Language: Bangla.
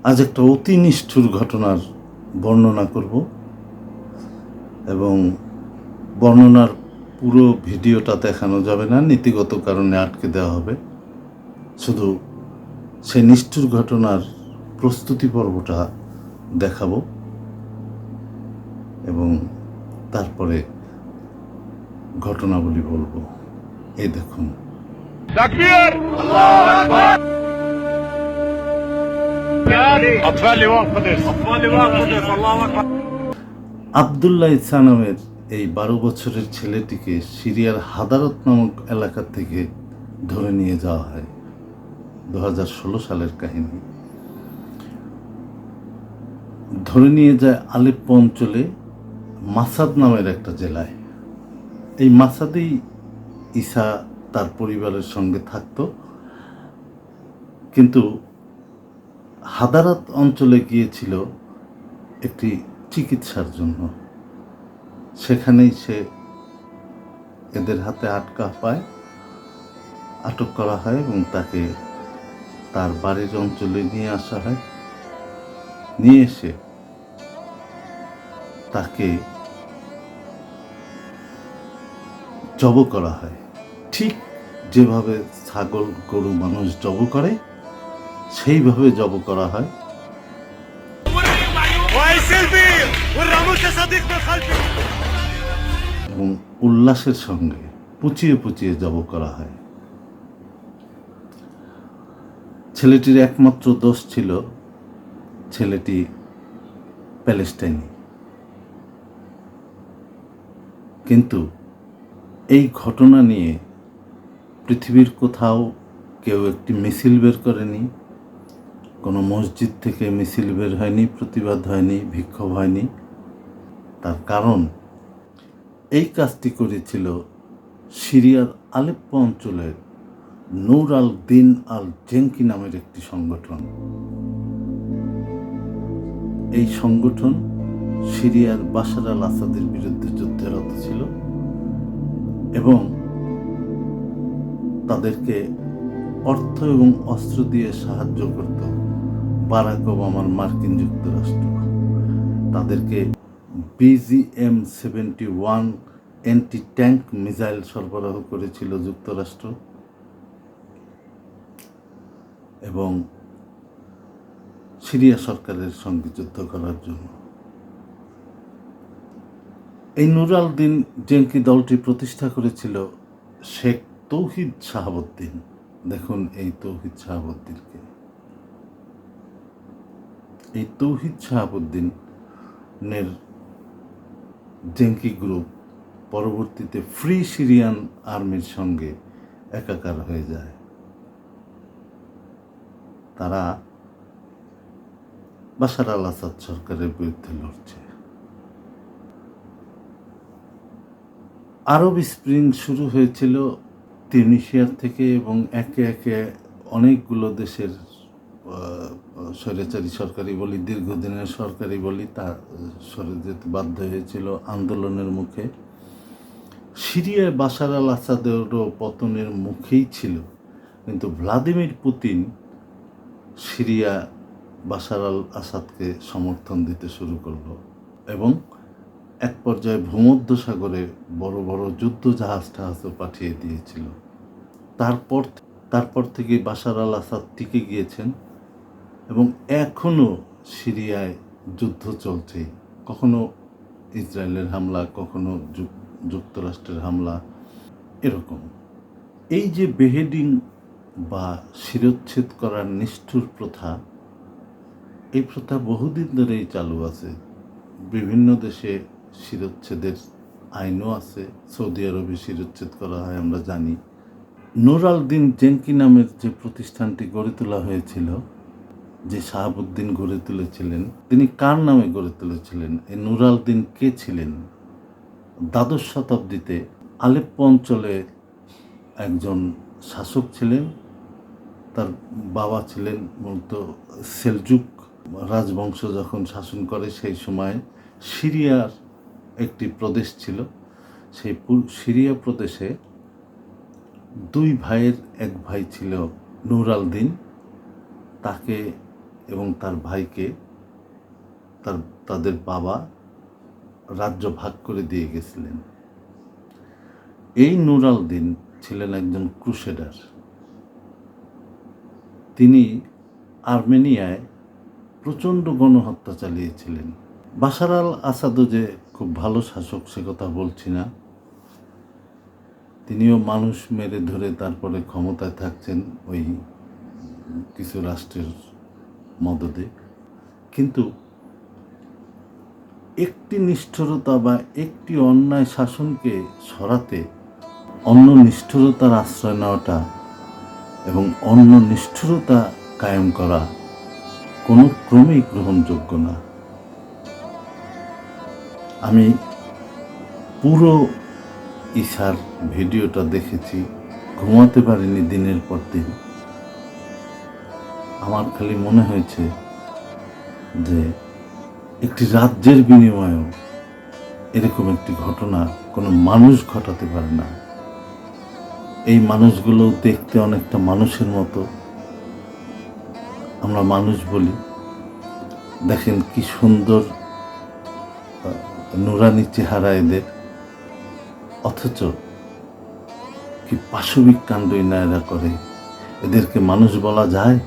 আজ একটা অতি নিষ্ঠুর ঘটনার বর্ণনা করব এবং বর্ণনার পুরো ভিডিওটা দেখানো যাবে না, নীতিগত কারণে আটকে দেওয়া হবে। শুধু সেই নিষ্ঠুর ঘটনার প্রস্তুতি পর্বটা দেখাবো এবং তারপরে ঘটনাবলী বলবো। এই দেখুন, تكبير الله اكبر اطفال لواء قدس اطفال لواء قدس الله اكبر আবদুল্লাহ ইসা নামের এই 12 বছরের ছেলেটিকে সিরিয়ার হাদারত নামক এলাকা থেকে ধরে নিয়ে যাওয়া হয়। 2016 সালের কাহিনী। ধরে নিয়ে যায় আলেপ্পো অঞ্চলে মাসাদ নামের একটা জেলায়। এই মাসাদেই ইসা তার পরিবারের সঙ্গে থাকতো, কিন্তু হাদারাত অঞ্চলে গিয়েছিল একটি চিকিৎসার জন্য। সেখানেই সে এদের হাতে আটক করা হয় এবং তাকে তার বাড়ির অঞ্চলে নিয়ে আসা হয়। নিয়ে এসে তাকে জব করা হয়, ঠিক যেভাবে ছাগল গরু মানুষ জব করে সেইভাবে জব করা হয় এবং উল্লাসের সঙ্গে পুচিয়ে পুচিয়ে জব করা হয়। ছেলেটির একমাত্র দোষ ছিল ছেলেটি প্যালেস্টাইনি। কিন্তু এই ঘটনা নিয়ে পৃথিবীর কোথাও কেউ একটি মিছিল বের করেনি, কোনো মসজিদ থেকে মিছিল বের হয়নি, প্রতিবাদ হয়নি, বিক্ষোভ হয়নি। তার কারণ এই কাজটি করেছিল সিরিয়ার আলেপ্পো অঞ্চলের নূর আল দিন আল জেঙ্কি নামের একটি সংগঠন। এই সংগঠন সিরিয়ার বাশার আল আসাদের বিরুদ্ধে যুদ্ধরত ছিল এবং তাদেরকে অর্থ এবং অস্ত্র দিয়ে সাহায্য করত বারাক ওবামার মার্কিন যুক্তরাষ্ট্র। তাদেরকে BGM-71 অ্যান্টি ট্যাঙ্ক মিসাইল সরবরাহ করেছিল যুক্তরাষ্ট্র এবং সিরিয়া সরকারের সঙ্গে যুদ্ধ করার জন্য। এই নূর আল দিন জেঙ্কি দলটি প্রতিষ্ঠা করেছিল শেখ তৌহিদ শাহাবুদ্দিন। দেখুন এই তৌহিদ শাহাবুদ্দিনকে। এই তৌহিদ শাহাবুদ্দিনের জেঙ্কি গ্রুপ পরবর্তীতে ফ্রি সিরিয়ান আর্মির সঙ্গে একাকার হয়ে যায়। তারা বাশার আল আসাদ সরকারের বিরুদ্ধে লড়ছে। আরব স্প্রিং শুরু হয়েছিল তিউনিসিয়ার থেকে এবং একে একে অনেকগুলো দেশের স্বৈরাচারী সরকারি বলি, দীর্ঘদিনের সরকারি বলি, তা সরে যেতে বাধ্য হয়েছিল আন্দোলনের মুখে। সিরিয়ায় বাশার আল আসাদেরও পতনের মুখেই ছিল, কিন্তু ভ্লাদিমির পুতিন সিরিয়া বাশার আল আসাদকে সমর্থন দিতে শুরু করলো এবং এক পর্যায়ে ভূমধ্যসাগরে বড় বড় যুদ্ধ জাহাজও পাঠিয়ে দিয়েছিল। তারপর থেকে বাশার আল আসাদ টিকে গিয়েছেন এবং এখনও সিরিয়ায় যুদ্ধ চলছে। কখনো ইসরায়েলের হামলা, কখনো যুক্তরাষ্ট্রের হামলা, এরকম। এই যে বেহেডিং বা শিরচ্ছেদ করার নিষ্ঠুর প্রথা, এই প্রথা বহুদিন ধরেই চালু আছে। বিভিন্ন দেশে শিরচ্ছেদের আইনও আছে। সৌদি আরবে শিরচ্ছেদ করা হয়, আমরা জানি। নূর আল দিন জেঙ্কি নামের যে প্রতিষ্ঠানটি গড়ে তোলা হয়েছিল, যে শাহাবুদ্দিন গড়ে তুলেছিলেন, তিনি কার নামে গড়ে তুলেছিলেন? এই নূর আল দিন কে ছিলেন? দ্বাদশ শতাব্দীতে আলেপ্পো অঞ্চলে একজন শাসক ছিলেন। তার বাবা ছিলেন মূলত সেলজুক রাজবংশ যখন শাসন করে সেই সময় সিরিয়ার একটি প্রদেশ ছিল। সেই সিরিয়া প্রদেশে দুই ভাইয়ের এক ভাই ছিল নূর আল দিন। তাকে এবং তার ভাইকে তাদের বাবা রাজ্য ভাগ করে দিয়ে গেছিলেন। এই নূর আল-দিন ছিলেন একজন ক্রুসেডার। তিনি আর্মেনিয়ায় প্রচণ্ড গণহত্যা চালিয়েছিলেন। বাশার আল আসাদও যে খুব ভালো শাসক সে কথা বলছি না, তিনিও মানুষ মেরে ধরে তারপরে ক্ষমতায় থাকছেন ওই কিছু রাষ্ট্রের মদদে। কিন্তু একটি নিষ্ঠুরতা বা একটি অন্যায় শাসনকে সরাতে অন্য নিষ্ঠুরতার আশ্রয় নেওয়াটা এবং অন্য নিষ্ঠুরতা কায়েম করা কোনো ক্রমেই গ্রহণযোগ্য না। আমি পুরো ঈশার ভিডিওটা দেখেছি, ঘুমাতে পারিনি দিনের পর দিন। আমার খালি মনে হয়েছে যে একটি রাজ্যের বিনিময়েও এরকম একটি ঘটনা কোনো মানুষ ঘটাতে পারে না। এই মানুষগুলো দেখতে অনেকটা মানুষের মতো, আমরা মানুষ বলি। দেখেন কি সুন্দর নুরানি চেহারা এদের, অথচ কি পাশবিক কাণ্ড এরা করে। এদেরকে মানুষ বলা যায়?